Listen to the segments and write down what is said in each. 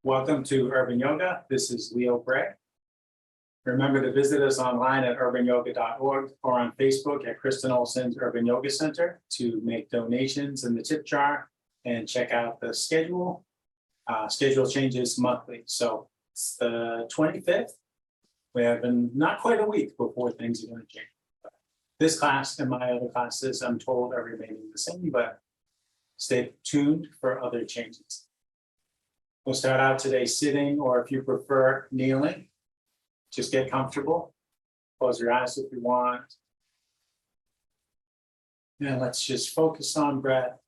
Welcome to Urban Yoga. This is Leo Bray. Remember to visit us online at urbanyoga.org or on Facebook at Kristen Olson's Urban Yoga Center to make donations in the tip jar and check out the schedule. Schedule changes monthly. So it's the 25th. We have been not quite a week before things are going to change. This class and my other classes, I'm told, are remaining the same, but stay tuned for other changes. We'll start out today sitting, or if you prefer, kneeling. Just get comfortable. Close your eyes if you want. And let's just focus on breath.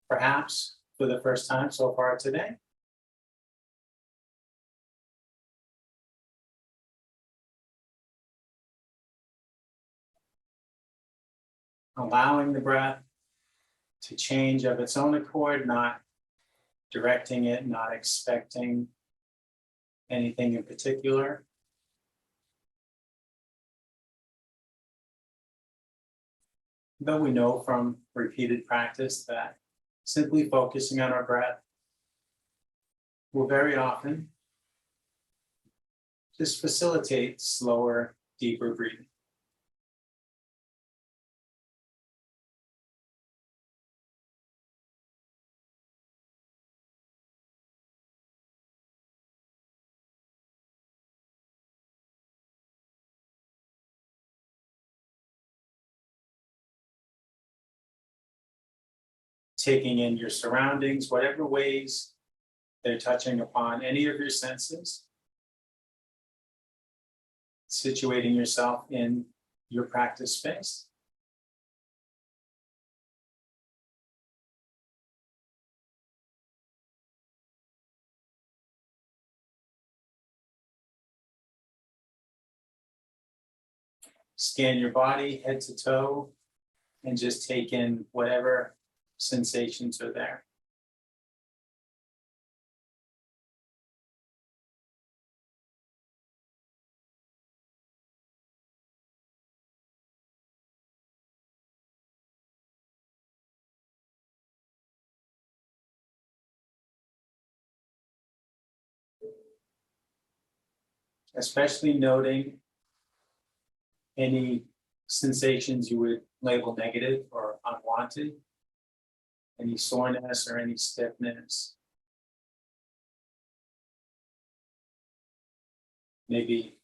Perhaps for the first time so far today. Allowing the breath to change of its own accord, not directing it, not expecting anything in particular. Though we know from repeated practice that simply focusing on our breath will very often just facilitate slower, deeper breathing. Taking in your surroundings, whatever ways they're touching upon any of your senses. Situating yourself in your practice space. Scan your body head to toe and just take in whatever sensations are there. Especially noting any sensations you would label negative or unwanted. Any soreness or any stiffness. Maybe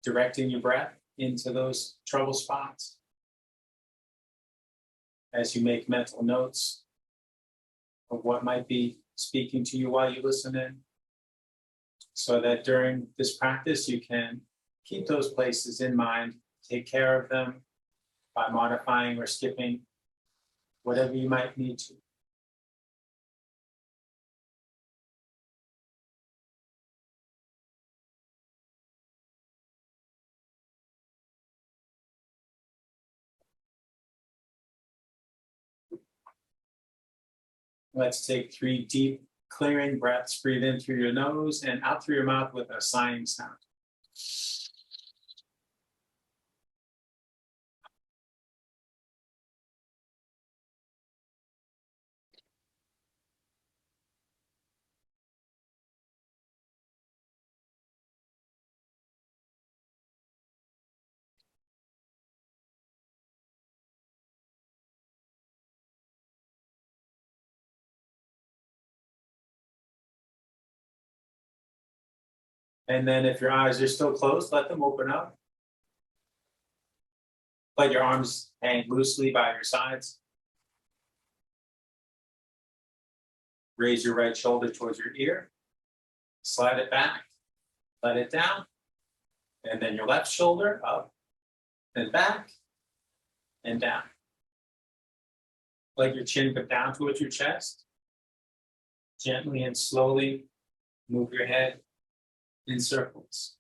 directing your breath into those trouble spots as you make mental notes of what might be speaking to you while you listen in, so that during this practice you can keep those places in mind, take care of them by modifying or skipping whatever you might need to. Let's take 3 deep, clearing breaths. Breathe in through your nose and out through your mouth with a sighing sound. And then if your eyes are still closed, let them open up. Let your arms hang loosely by your sides. Raise your right shoulder towards your ear. Slide it back. Let it down. And then your left shoulder up and back and down. Let your chin come down towards your chest. Gently and slowly move your head in circles.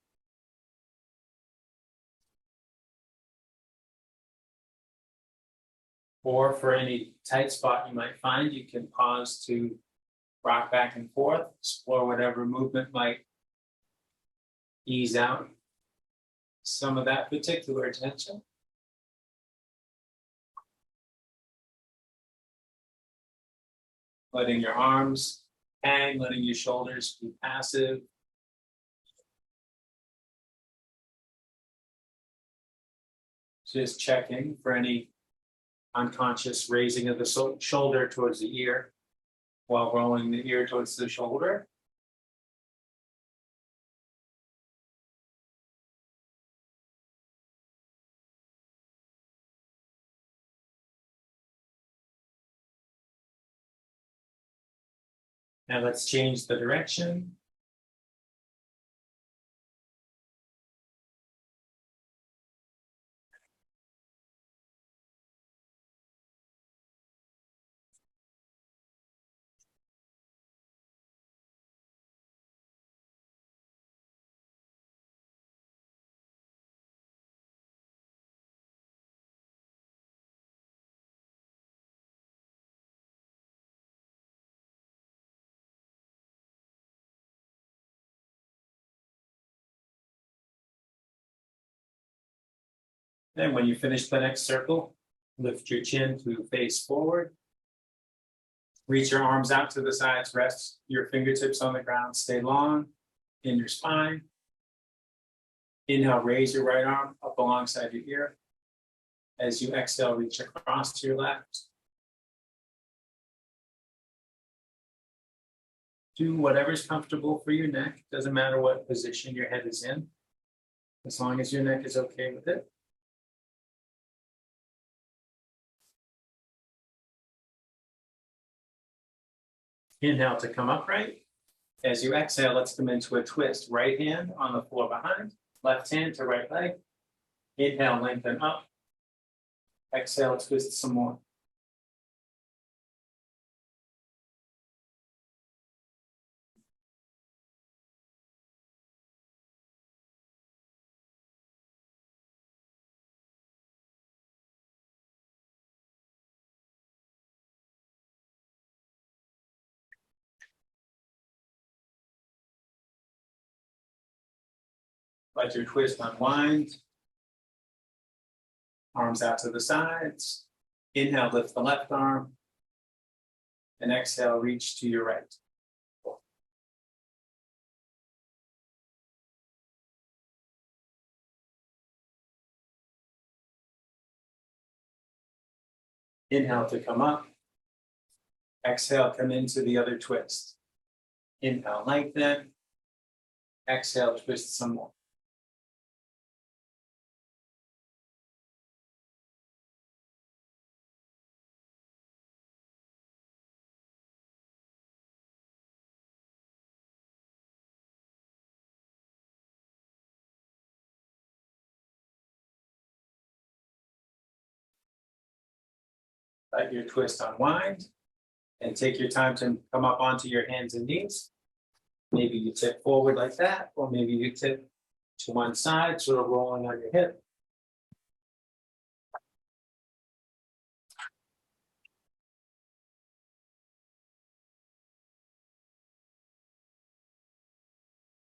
Or for any tight spot you might find, you can pause to rock back and forth, explore whatever movement might ease out some of that particular tension. Letting your arms hang, letting your shoulders be passive. Just checking for any unconscious raising of the shoulder towards the ear while rolling the ear towards the shoulder. Now let's change the direction. Then when you finish the next circle, lift your chin to face forward. Reach your arms out to the sides, rest your fingertips on the ground, stay long in your spine. Inhale, raise your right arm up alongside your ear. As you exhale, reach across to your left. Do whatever's comfortable for your neck. Doesn't matter what position your head is in, as long as your neck is okay with it. Inhale to come upright. As you exhale, let's come into a twist. Right hand on the floor behind, left hand to right leg. Inhale, lengthen up. Exhale, twist some more. Let your twist unwind. Arms out to the sides. Inhale, lift the left arm. And exhale, reach to your right. Inhale to come up. Exhale, come into the other twist. Inhale, lengthen. Exhale, twist some more. Let your twist unwind and take your time to come up onto your hands and knees. Maybe you tip forward like that, or maybe you tip to one side, sort of rolling on your hip.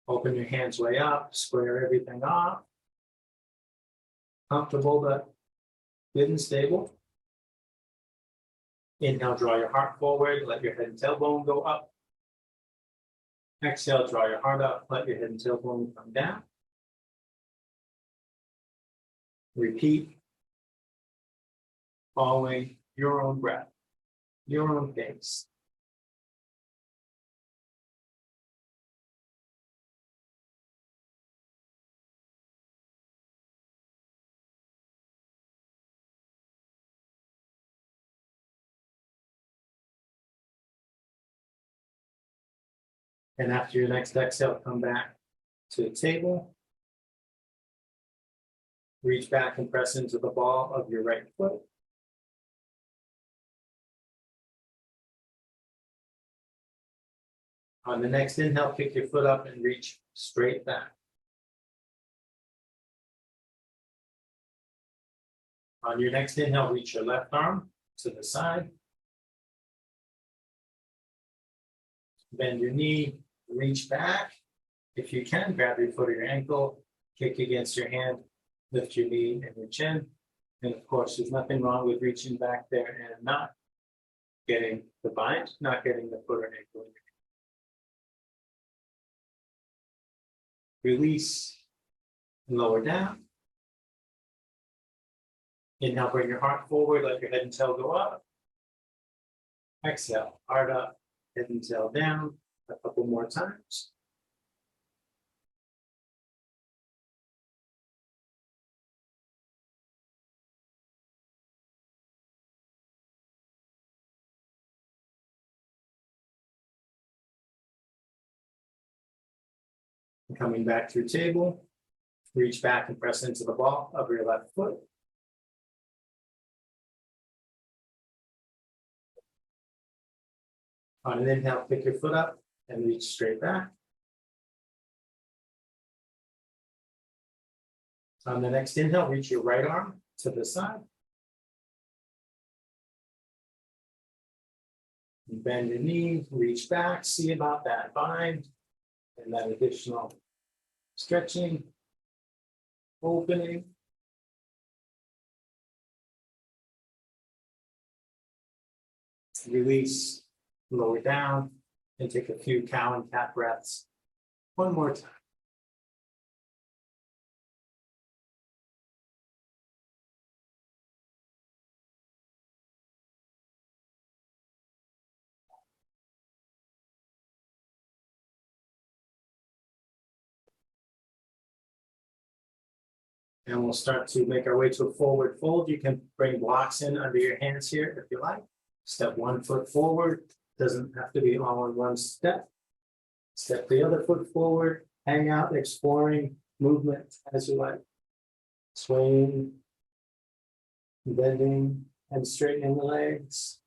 Open your hands way up, square everything off. Comfortable but good and stable. Inhale, draw your heart forward, let your head and tailbone go up. Exhale, draw your heart up, let your head and tailbone come down. Repeat, following your own breath, your own pace. And after your next exhale, come back to the table. Reach back and press into the ball of your right foot. On the next inhale, kick your foot up and reach straight back. On your next inhale, reach your left arm to the side. Bend your knee, reach back. If you can, grab your foot or your ankle, kick against your hand, lift your knee and your chin. And of course, there's nothing wrong with reaching back there and not getting the bind, not getting the foot or ankle. Release, lower down. Inhale, bring your heart forward, let your head and tail go up. Exhale, heart up, head and tail down. A couple more times. Coming back through table, reach back and press into the ball of your left foot. On an inhale, pick your foot up and reach straight back. On the next inhale, reach your right arm to the side. Bend your knee, reach back, see about that bind, and that additional stretching, opening. Release, lower down, and take a few cow and cat breaths. One more time. And we'll start to make our way to a forward fold. You can bring blocks in under your hands here if you like. Step one foot forward, doesn't have to be all in one step. Step the other foot forward, hang out, exploring movement as you like. Swaying, bending, and straightening the legs.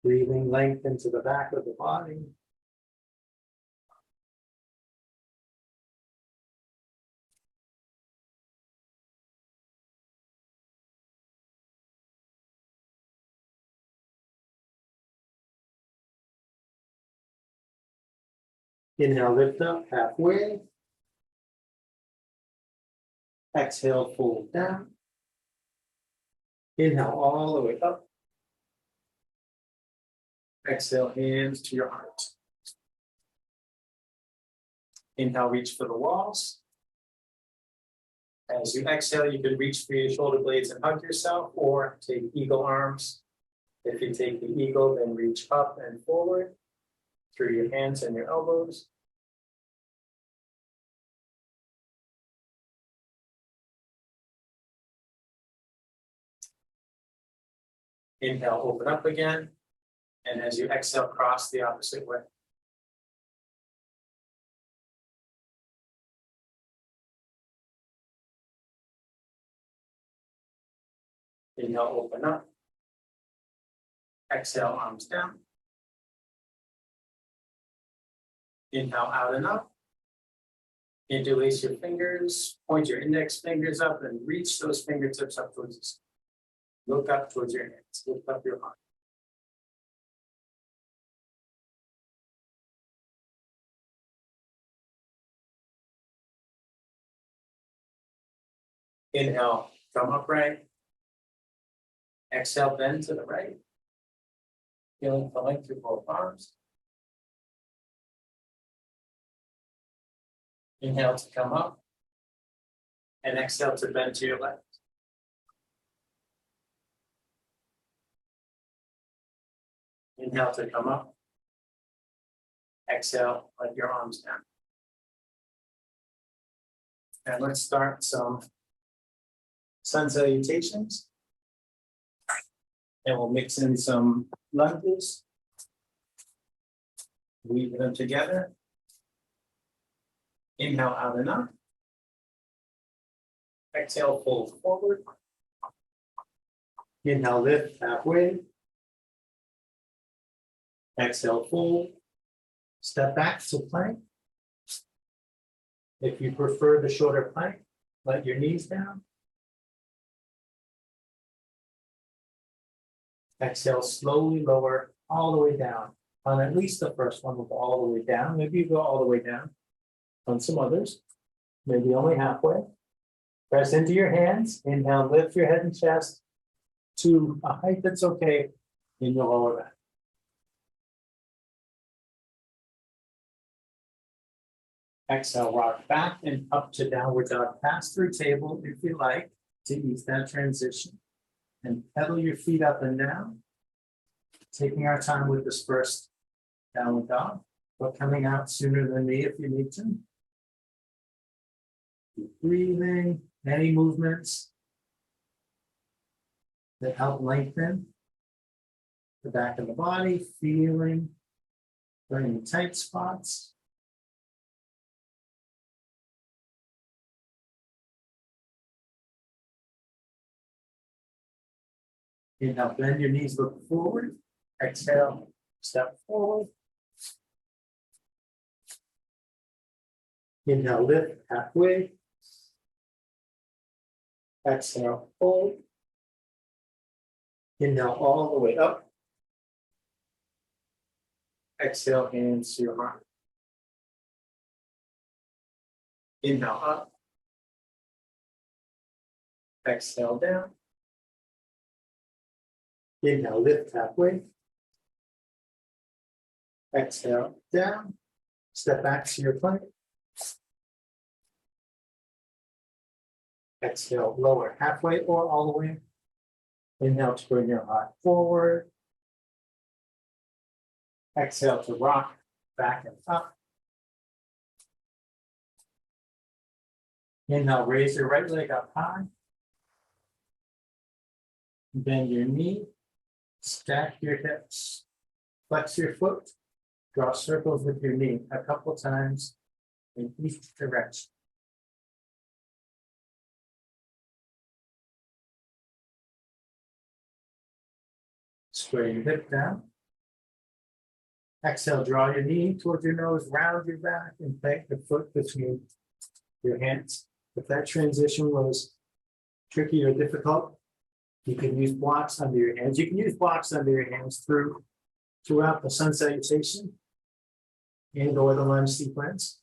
Breathing length into the back of the body. Inhale, lift up halfway. Exhale, fold down. Inhale all the way up. Exhale, hands to your heart. Inhale, reach for the walls. As you exhale, you can reach for your shoulder blades and hug yourself, or take eagle arms. If you take the eagle, then reach up and forward through your hands and your elbows. Inhale, open up again. And as you exhale, cross the opposite way. Inhale, open up. Exhale, arms down. Inhale, out and up. Interlace your fingers, point your index fingers up and reach those fingertips up towards the sky. Look up towards your hands, lift up your heart. Inhale, come upright. Exhale, bend to the right. Feeling the length through both arms. Inhale to come up. And exhale to bend to your left. Inhale to come up. Exhale, let your arms down. And let's start some sun salutations. And we'll mix in some lunges. Weave them together. Inhale, out and up. Exhale, fold forward. Inhale, lift halfway. Exhale, fold. Step back to plank. If you prefer the shorter plank, let your knees down. Exhale, slowly lower all the way down. On at least the first one, we'll go all the way down. Maybe you go all the way down. On some others, maybe only halfway. Press into your hands. Inhale, lift your head and chest. to a height that's okay in your lower back. Exhale, rock back and up to downward dog. Pass through table if you like to ease that transition. And pedal your feet up and down. Taking our time with this first downward dog, but coming out sooner than me if you need to. Keep breathing, any movements that help lengthen the back of the body, feeling for any tight spots. Inhale, bend your knees, look forward. Exhale, step forward. Inhale, lift halfway. Exhale, fold. Inhale all the way up. Exhale, hands to your heart. Inhale up. Exhale down. Inhale, lift halfway. Exhale down. Step back to your plank. Exhale, lower halfway or all the way. Inhale to bring your heart forward. Exhale to rock back and up. Inhale, raise your right leg up high. Bend your knee. Stack your hips. Flex your foot. Draw circles with your knee a couple times in each direction. Square your hip down. Exhale, draw your knee towards your nose, round your back, and plant the foot between your hands. If that transition was tricky or difficult, you can use blocks under your hands. You can use blocks under your hands throughout the sun salutation and or the lunge sequence.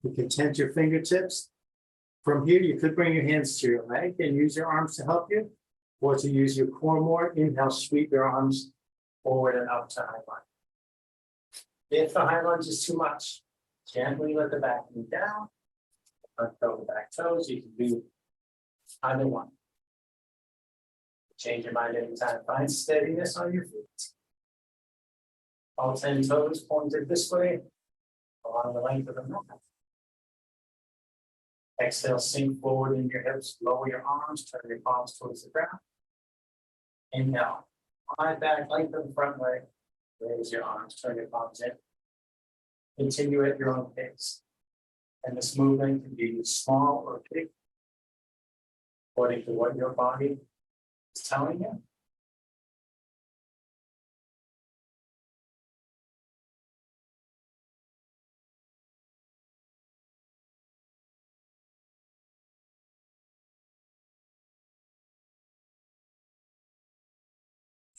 You can tent your fingertips. From here, you could bring your hands to your leg and use your arms to help you, or to use your core more. Inhale, sweep your arms forward and up to high lunge. If the high lunge is too much, gently let the back knee down. Until the back toes, you can do either one. Change your mind anytime. Find steadiness on your feet. All 10 toes pointed this way along the length of the mat. Exhale, sink forward in your hips, lower your arms, turn your palms towards the ground. Inhale, lie back, lengthen the front leg, raise your arms, turn your palms in. Continue at your own pace. And this movement can be small or big, according to what your body is telling you.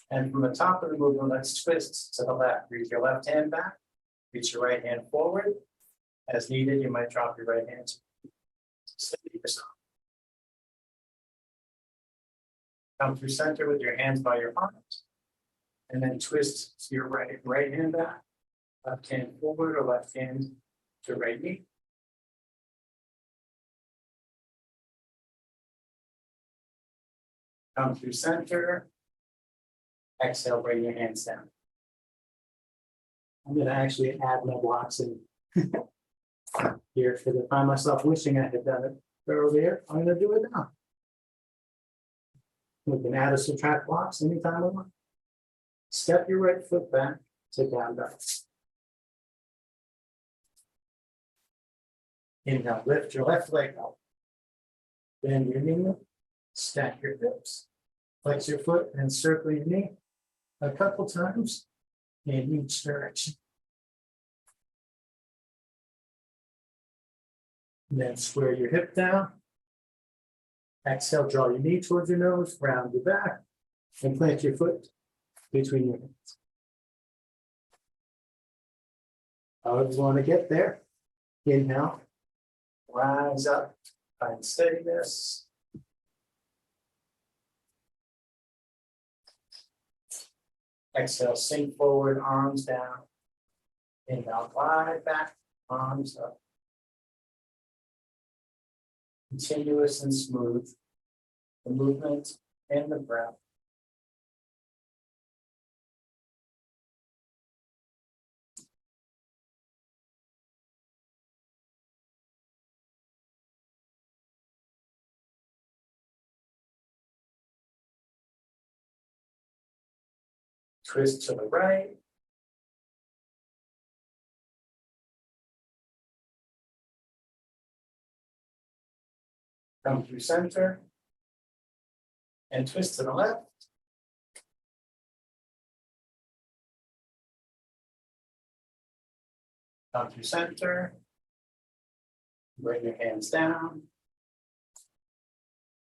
And from the top of the movement, let's twist to the left. Reach your left hand back, reach your right hand forward. As needed, you might drop your right hand to steady yourself. Come through center with your hands by your arms, and then twist to your right hand back, left hand forward or left hand to right knee. Come through center. Exhale, bring your hands down. I'm going to actually add my blocks in here because I find myself wishing I had done it earlier. I'm going to do it now. We can add or subtract blocks anytime we want. Step your right foot back to down dog. Inhale, lift your left leg up. Bend your knee, stack your hips, flex your foot and circle your knee a couple times in each direction. And then square your hip down. Exhale, draw your knee towards your nose, round your back, and plant your foot between your hands. However you want to get there. Inhale, rise up, find steadiness. Exhale, sink forward, arms down. Inhale, glide back, arms up. Continuous and smooth, the movement and the breath. Twist to the right. Come through center. And twist to the left. Come through center. Bring your hands down.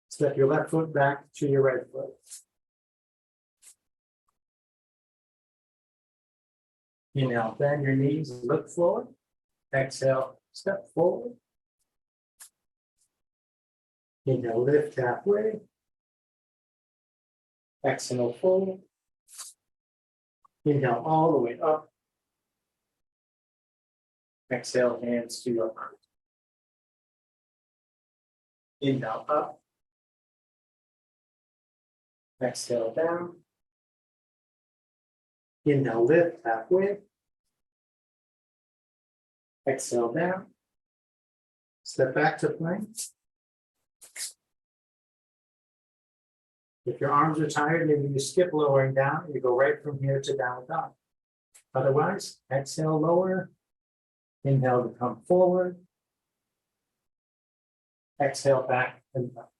Step your left foot back to your right foot. Inhale, bend your knees, look forward. Exhale, step forward. Inhale, lift halfway. Exhale, forward. Inhale, all the way up. Exhale, hands to your heart. Inhale, up. Exhale, down. Inhale, lift halfway. Exhale, down. Step back to plank. If your arms are tired, maybe you skip lowering down. You go right from here to downward dog. Otherwise, exhale, lower. Inhale to come forward. Exhale, back and up.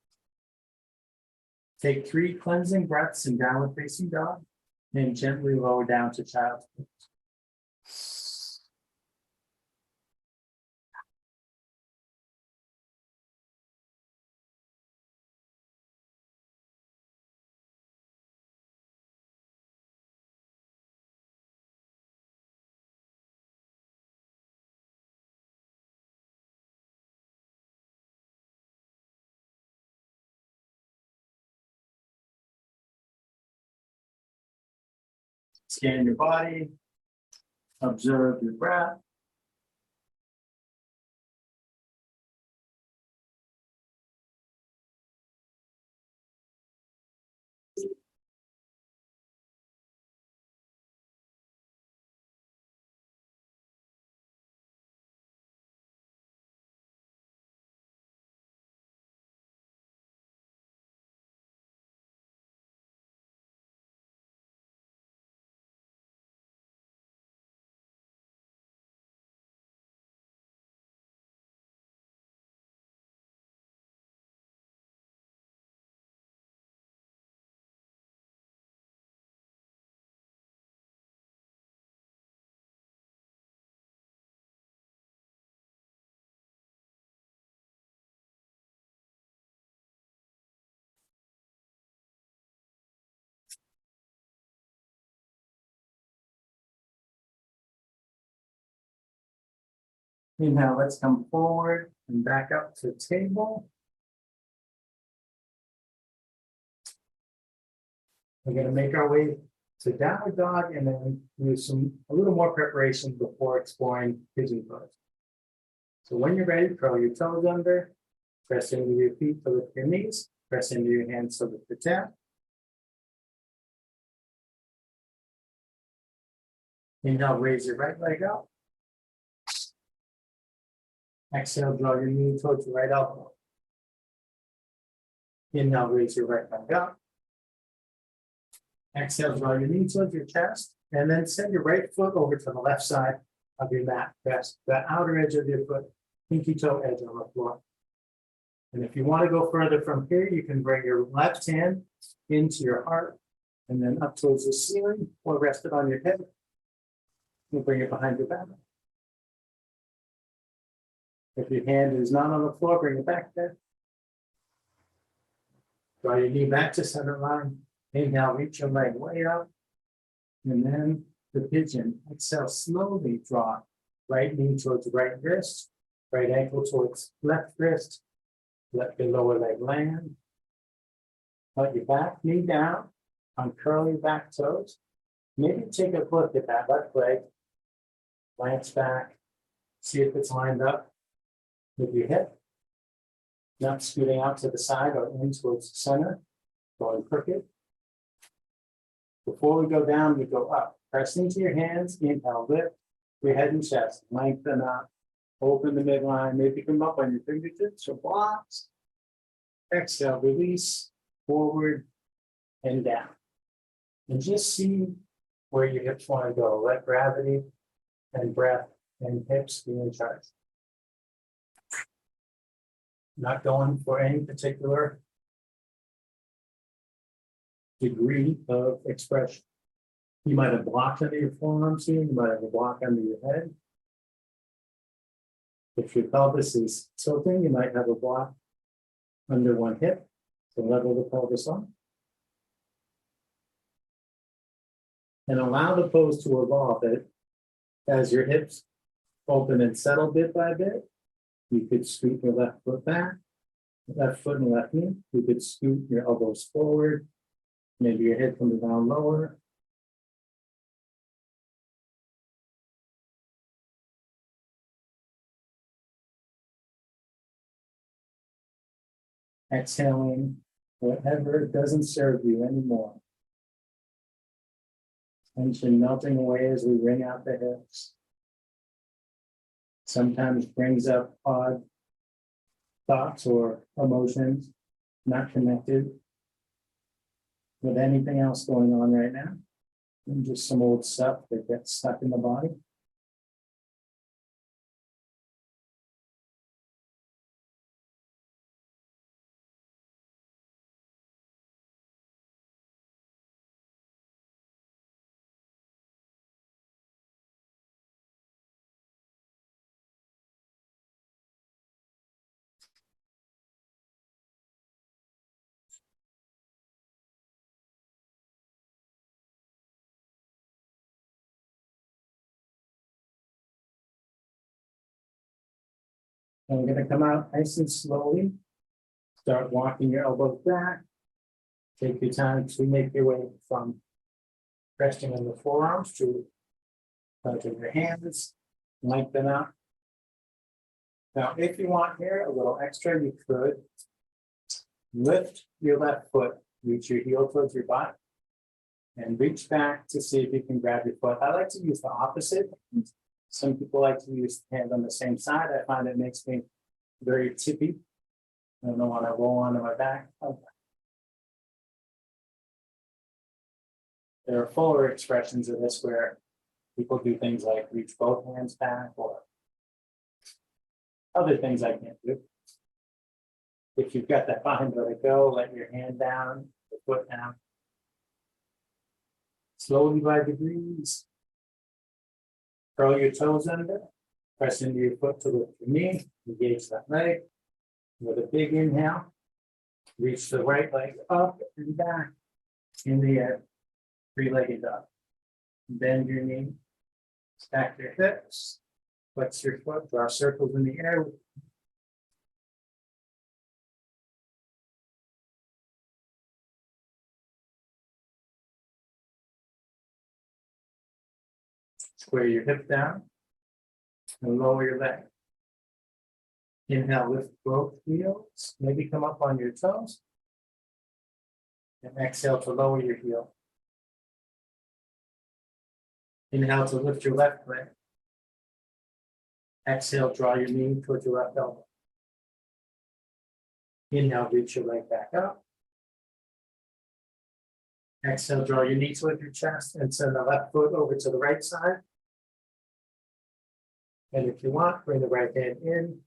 Take 3 cleansing breaths in downward facing dog. And gently lower down to child's pose. Scan your body, observe your breath. Inhale, let's come forward and back up to table. We're going to make our way to downward dog and then do a little more preparation before exploring pigeon pose. So when you're ready, curl your toes under, press into your feet to lift your knees, press into your hands to lift the tail. Inhale, raise your right leg up. Exhale, draw your knee towards your right elbow. Inhale, raise your right leg up. Exhale, draw your knee towards your chest, and then send your right foot over to the left side of your mat. Press the outer edge of your foot, pinky toe edge on the floor. And if you want to go further from here, you can bring your left hand into your heart and then up towards the ceiling or rest it on your head. You bring it behind your back. If your hand is not on the floor, bring it back there. Draw your knee back to center line. Inhale, reach your leg way up. And then the pigeon. Exhale, slowly draw right knee towards right wrist, right ankle towards left wrist. Let your lower leg land. Let your back knee down. Uncurl your back toes. Maybe take a look at that left leg. Glance back, see if it's lined up with your hip. Not scooting out to the side or in towards the center, going crooked. Before we go down, we go up. Press into your hands, inhale, lift your head and chest, lengthen up, open the midline, maybe come up on your fingertips or blocks. Exhale, release, forward and down. And just see where your hips want to go. Let gravity and breath and hips be in charge. Not going for any particular degree of expression. You might have blocked under your forearms here, you might have a block under your head. If your pelvis is tilting, you might have a block under one hip to level the pelvis on. And allow the pose to evolve it as your hips open and settle bit by bit. You could scoot your left foot back, left foot and left knee. You could scoot your elbows forward. Maybe your head comes down lower. Exhaling whatever doesn't serve you anymore. Tension melting away as we wring out the hips. Sometimes brings up odd thoughts or emotions not connected with anything else going on right now. And just some old stuff that gets stuck in the body. And we're going to come out nice and slowly. Start walking your elbows back. Take your time to make your way from resting on the forearms to touching your hands. Lengthen up. Now, if you want here a little extra, you could lift your left foot, reach your heel towards your butt, and reach back to see if you can grab your foot. I like to use the opposite. Some people like to use the hand on the same side. I find it makes me very tippy. I don't want to roll onto my back. Okay. There are fuller expressions of this where people do things like reach both hands back or other things I can't do. If you've got that behind, let it go, let your hand down, your foot down. Slowly by degrees. Curl your toes under, press into your foot to lift your knee, engage that leg. With a big inhale, reach the right leg up and back in the air, three-legged dog. Bend your knee, stack your hips, flex your foot, draw circles in the air. Square your hip down and lower your leg. Inhale, lift both heels, maybe come up on your toes. And exhale to lower your heel. Inhale to lift your left leg. Exhale, draw your knee towards your left elbow. Inhale, reach your leg back up. Exhale, draw your knee towards your chest and send the left foot over to the right side. And if you want, bring the right hand in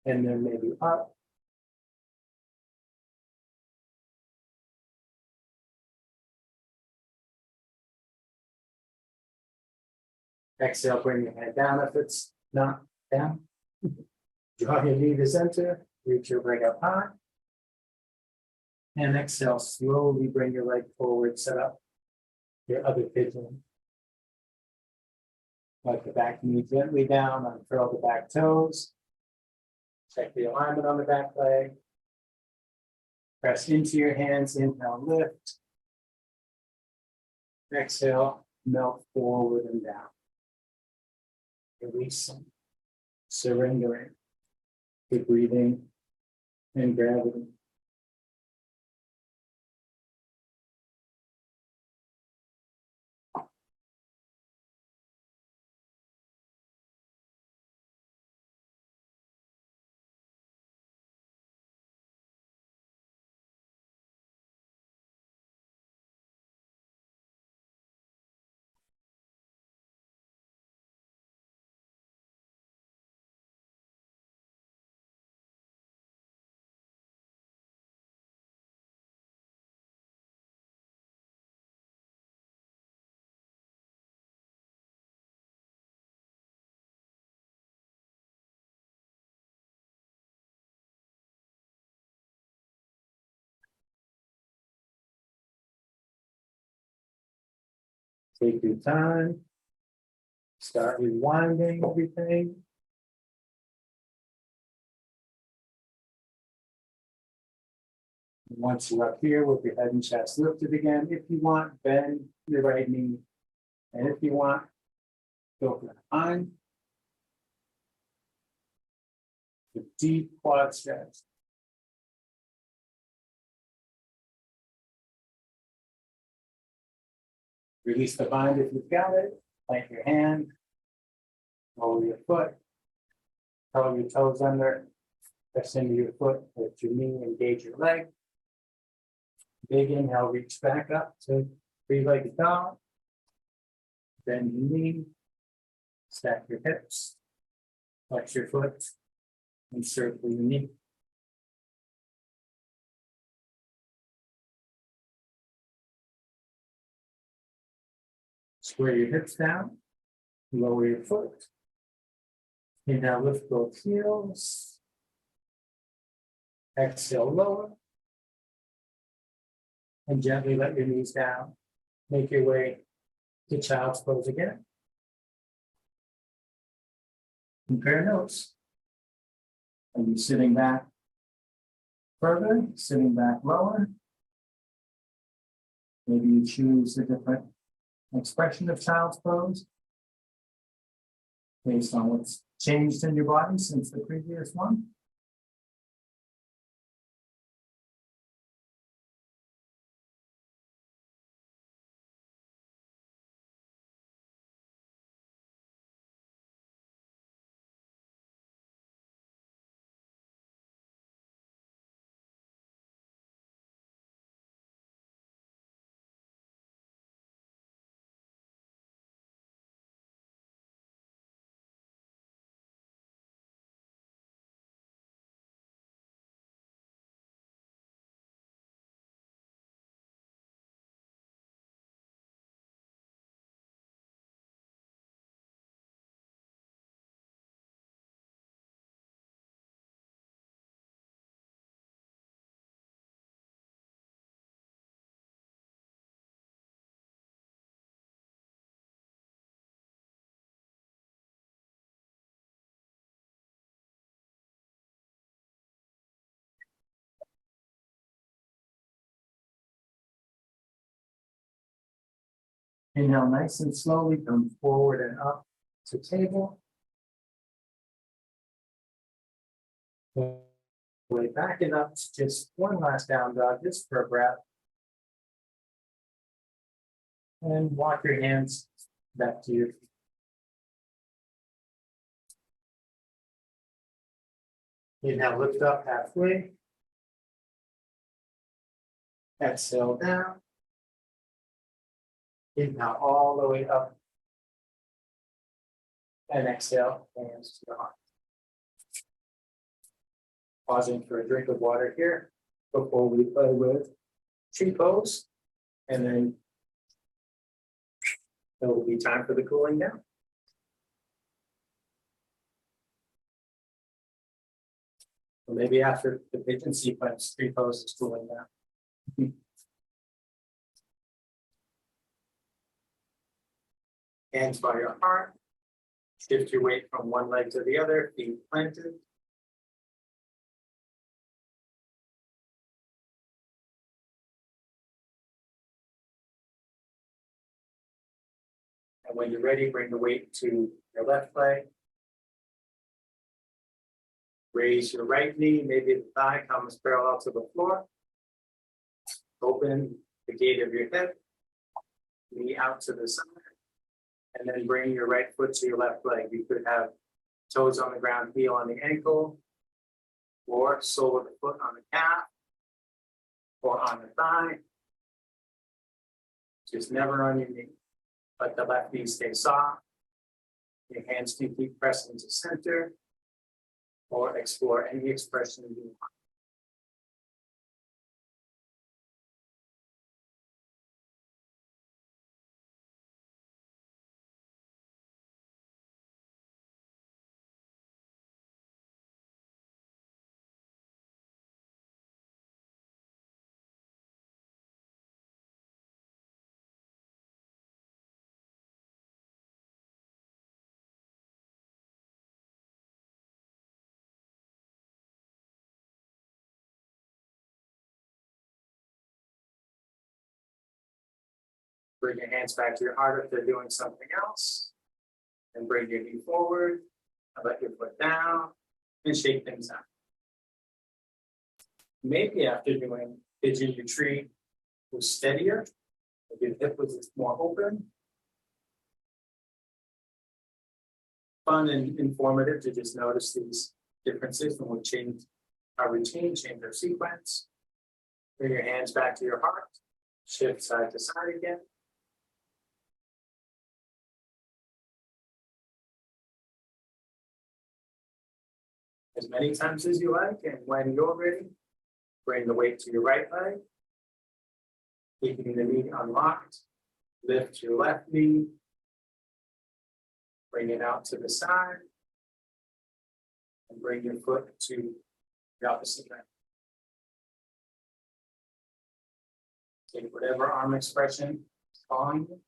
and then maybe up. Exhale, bring your head down if it's not down. Draw your knee to center, reach your leg up high. And exhale, slowly bring your leg forward, set up your other pigeon. Let the back knee gently down, uncurl the back toes. Check the alignment on the back leg. Press into your hands, inhale, lift. Exhale, melt forward and down. Releasing, surrendering to breathing and gravity. Take your time. Start rewinding everything. Once you're up here with your head and chest lifted again, if you want, bend your right knee. And if you want, go for the spine. The deep quad stretch. Release the bind if you've got it. Plant your hand. Lower your foot. Curl your toes under. Press into your foot. Lift your knee. Engage your leg. Big inhale. Reach back up to three-legged dog. Bend your knee. Stack your hips. Flex your foot. And circle your knee. Square your hips down. Lower your foot. Inhale, lift both heels. Exhale, lower. And gently let your knees down. Make your way to child's pose again. Compare notes. Are you sitting back further, sitting back lower? Maybe you choose a different expression of child's pose based on what's changed in your body since the previous one. Inhale nice and slowly, come forward and up to table. Way back and up to just one last down dog, just for a breath. And walk your hands back to your feet. Inhale, lift up halfway. Exhale down. Inhale all the way up. And exhale, hands to the heart. Pausing for a drink of water here before we play with tree pose. And then it will be time for the cooling down. Or maybe after the pigeon sequence, tree pose is cooling down. Hands by your heart. Shift your weight from one leg to the other, feet planted. And when you're ready, bring the weight to your left leg. Raise your right knee, maybe the thigh comes parallel to the floor. Open the gate of your hip, knee out to the side. And then bring your right foot to your left leg. You could have toes on the ground, heel on the ankle, or sole of the foot on the calf, or on the thigh. Just never on your knee. Let the left knee stay soft. Your hands can keep pressing to center, or explore any expression you want. Bring your hands back to your heart if they're doing something else. And bring your knee forward. Let your foot down and shake things out. Maybe after doing pigeon retreat was steadier, maybe the hip was more open. Fun and informative to just notice these differences when we change our routine, change our sequence. Bring your hands back to your heart. Shift side to side again. As many times as you like, and when you're ready, bring the weight to your right leg, keeping the knee unlocked. Lift your left knee, bring it out to the side, and bring your foot to the opposite leg. Take whatever arm expression is calling you.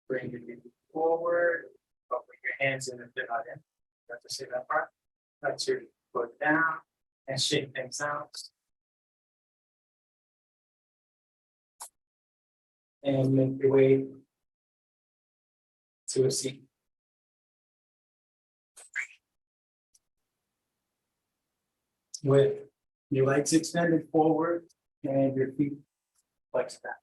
Bring your knee forward, but bring your hands in if they're not in. You have to say that part. Let your foot down and shake things out. And make your way to a seat. With your legs extended forward and your feet flexed back.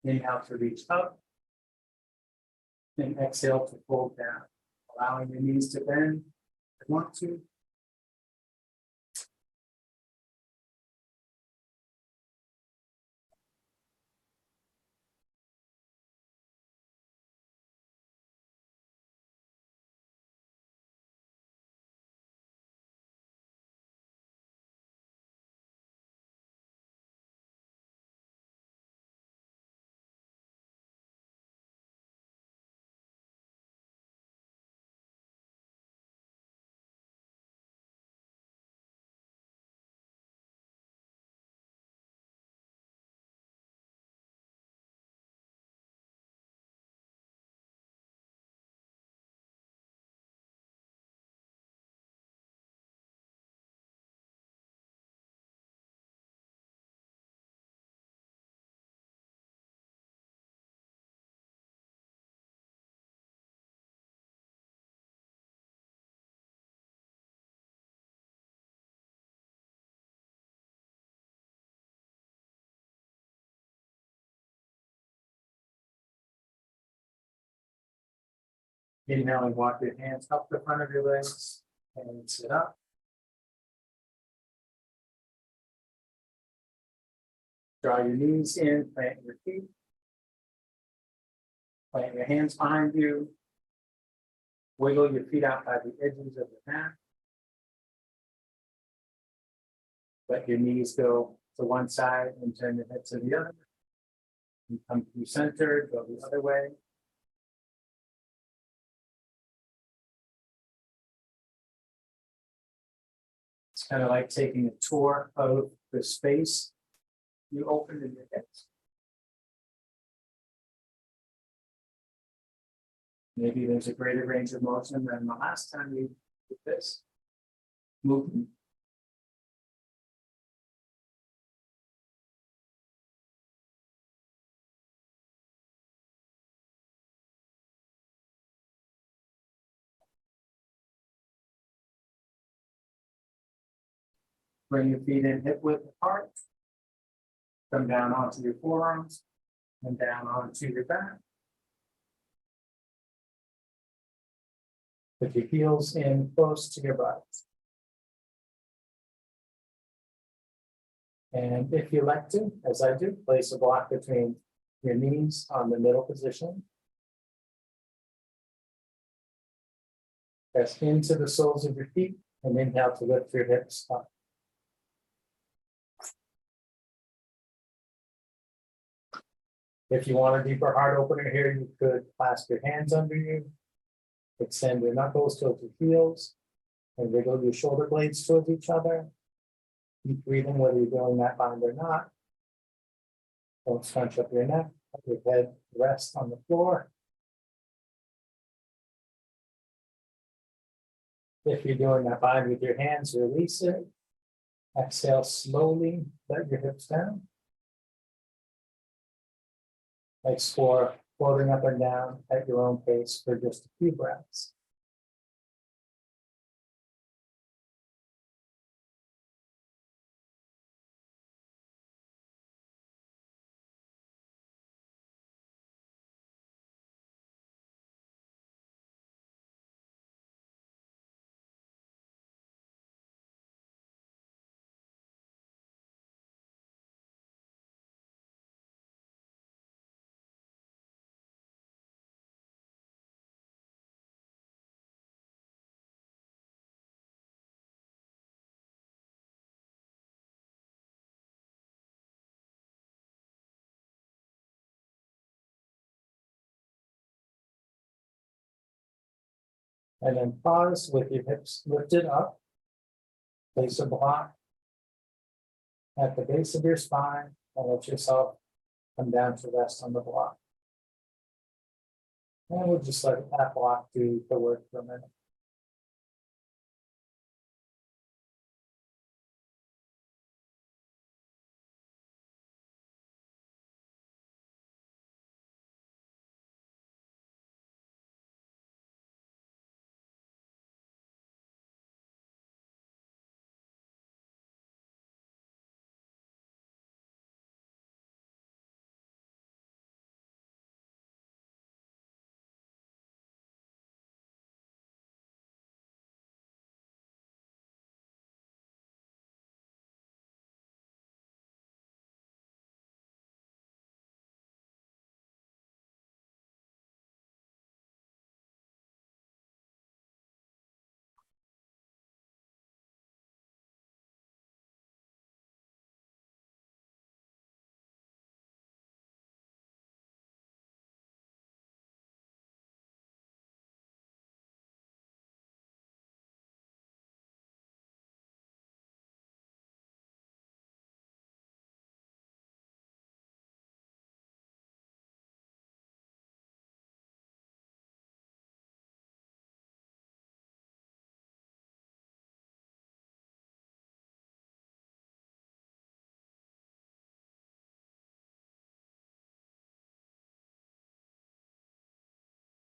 Inhale to reach up. And exhale to fold down, allowing your knees to bend if you want to. Inhale and walk your hands up the front of your legs and sit up. Draw your knees in, plant your feet. Plant your hands behind you. Wiggle your feet out by the edges of the mat. Let your knees go to one side and turn your head to the other. You come through center, go the other way. It's kind of like taking a tour of the space you open in your hips. Maybe there's a greater range of motion than the last time you did this movement. Bring your feet in hip width apart. Come down onto your forearms and down onto your back. Put your heels in close to your butt. And if you like to, as I do, place a block between your knees on the middle position. Press into the soles of your feet and inhale to lift your hips up. If you want a deeper heart opener here, you could clasp your hands under you, extend your knuckles towards your heels, and wiggle your shoulder blades towards each other. Keep breathing whether you're doing that bind or not. Don't scrunch up your neck, let your head rest on the floor. If you're doing that bind with your hands, release it. Exhale slowly, let your hips down. Explore floating up and down at your own pace for just a few breaths. And then pause with your hips lifted up. Place a block at the base of your spine and let yourself come down to rest on the block. And we'll just let that block do the work for a minute.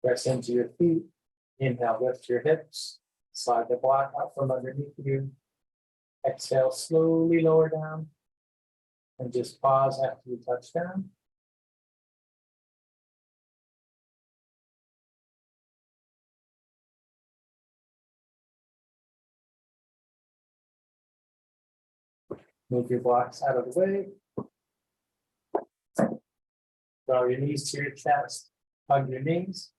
Press into your feet. Inhale, lift your hips. Slide the block out from underneath you. Exhale, slowly lower down. And just pause after you touch down. Move your blocks out of the way. Draw your knees to your chest. Hug your knees.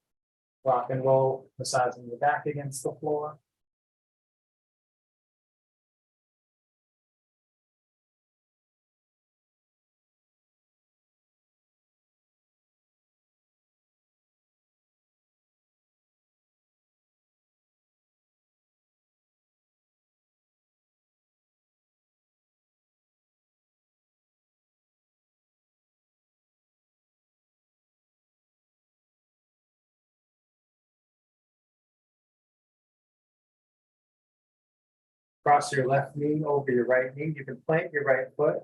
Rock and roll, massaging your back against the floor. Cross your left knee over your right knee. You can plant your right foot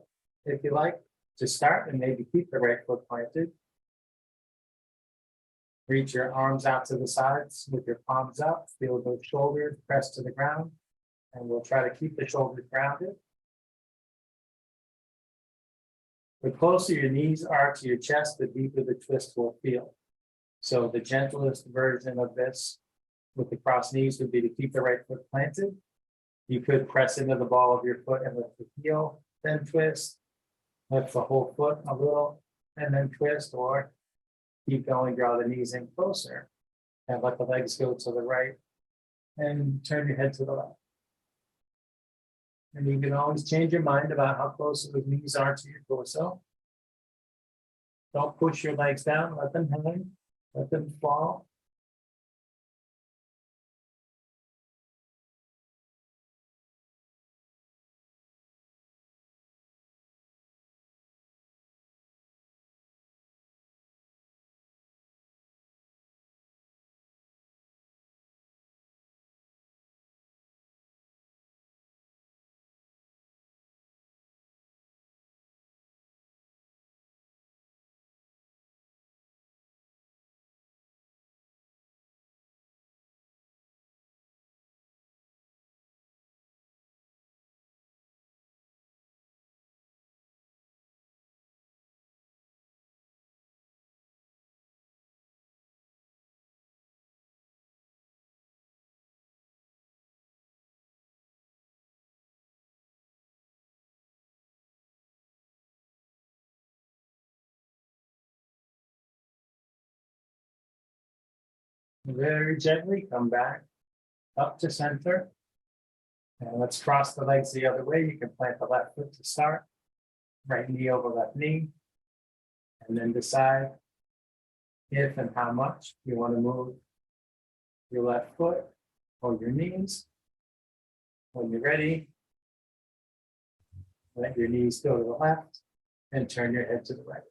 if you like to start, and maybe keep the right foot planted. Reach your arms out to the sides with your palms up. Feel those shoulders press to the ground, and we'll try to keep the shoulders grounded. The closer your knees are to your chest, the deeper the twist will feel. So the gentlest version of this with the crossed knees would be to keep the right foot planted. You could press into the ball of your foot and lift the heel, then twist. Lift the whole foot a little, and then twist, or keep going, draw the knees in closer, and let the legs go to the right, and turn your head to the left. And you can always change your mind about how close the knees are to your torso. Don't push your legs down, let them hang, let them fall. Very gently come back up to center. And let's cross the legs the other way. You can plant the left foot to start. Right knee over left knee. And then decide if and how much you want to move your left foot or your knees. When you're ready, let your knees go to the left and turn your head to the right.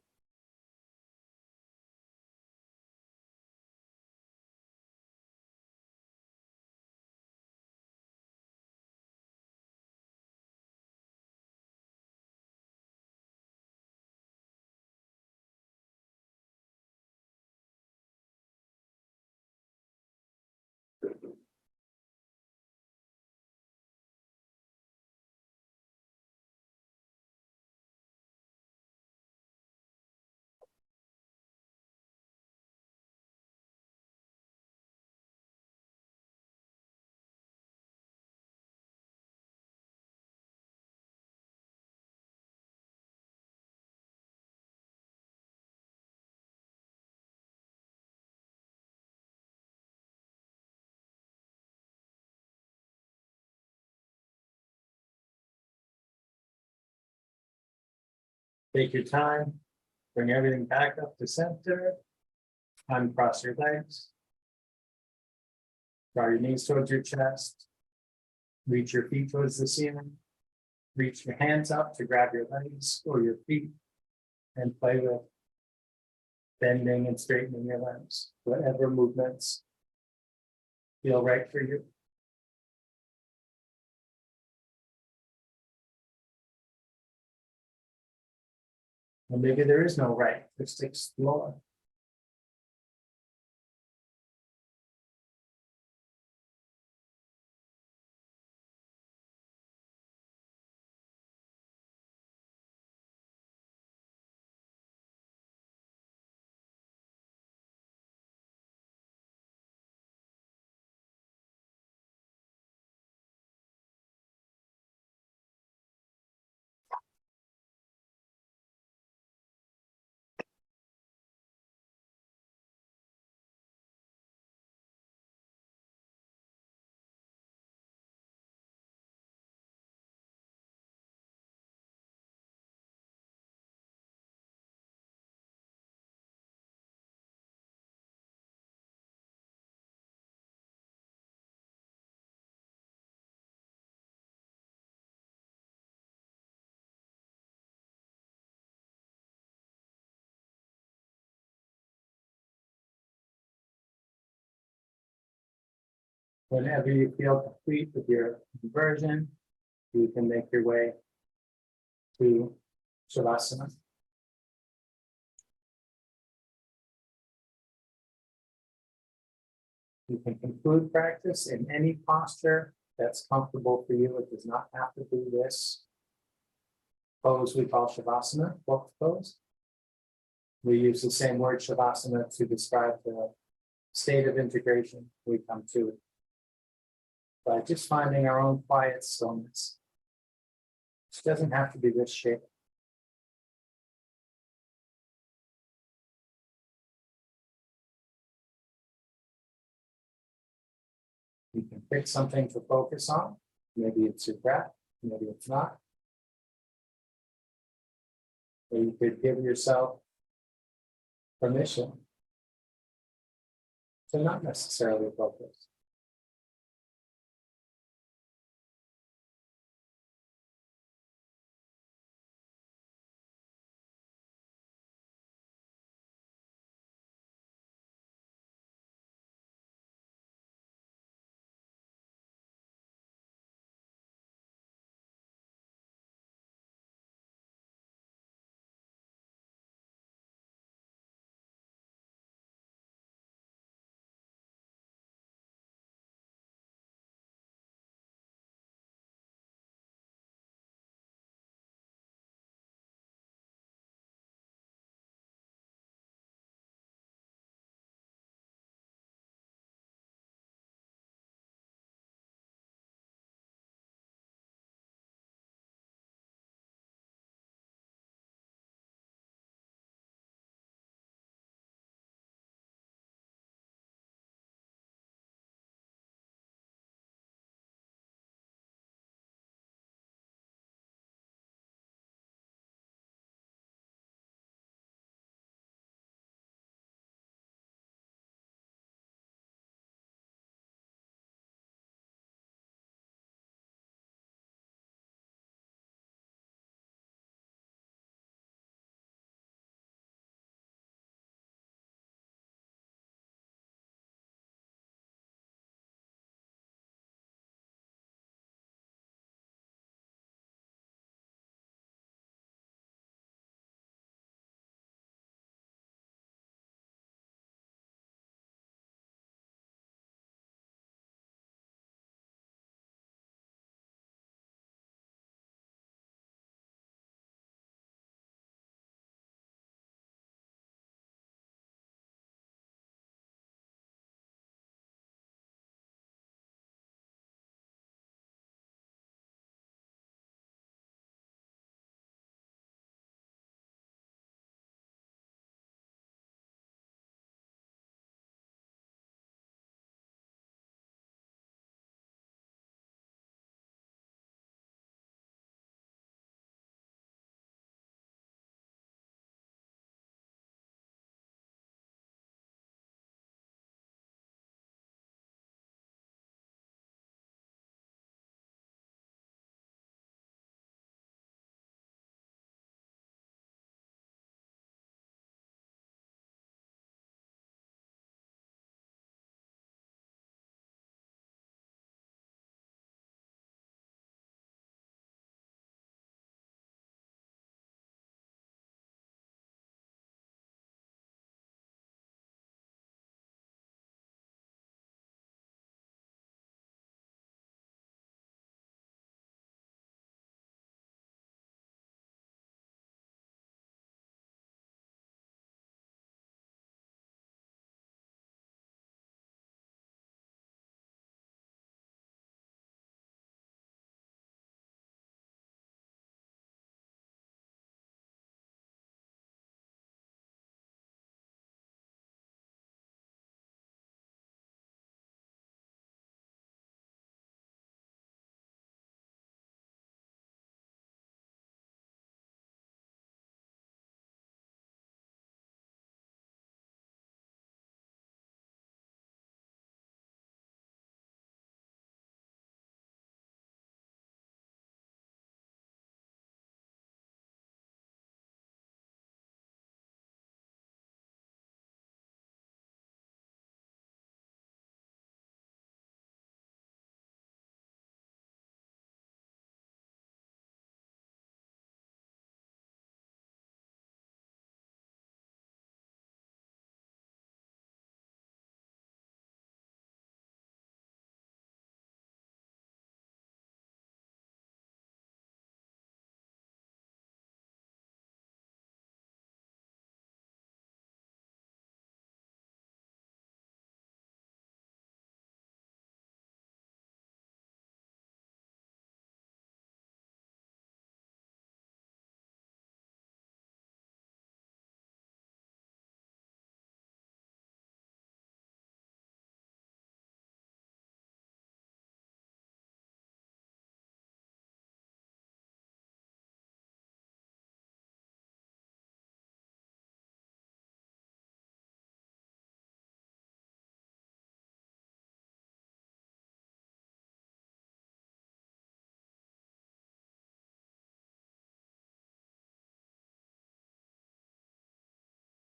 Take your time, bring everything back up to center, uncross your legs, draw your knees towards your chest, reach your feet towards the ceiling, reach your hands up to grab your legs or your feet, and play with bending and straightening your limbs, whatever movements feel right for you. And maybe there is no right, just explore. Whenever you feel complete with your inversion, You can make your way to Savasana. You can conclude practice in any posture that's comfortable for you. It does not have to be this pose we call Shavasana, box pose. We use the same word Shavasana to describe the state of integration we come to it by just finding our own quiet stillness. It doesn't have to be this shape. You can pick something to focus on. Maybe it's your breath, maybe it's not. Or you could give yourself permission to not necessarily focus.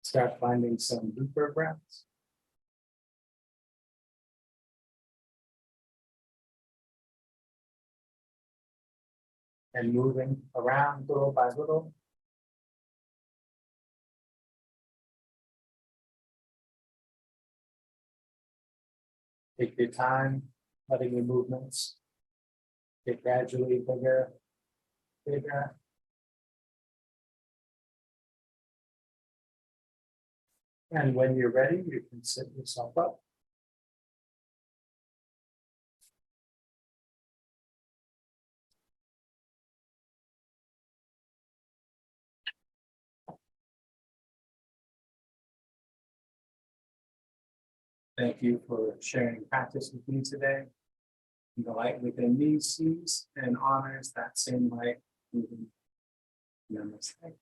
Start finding some deeper breaths. And moving around little by little. Take your time, letting your movements get gradually bigger, bigger. And when you're ready, you can sit yourself up. Thank you for sharing practice with me today. The light within me sees and honors that same light. Namaste.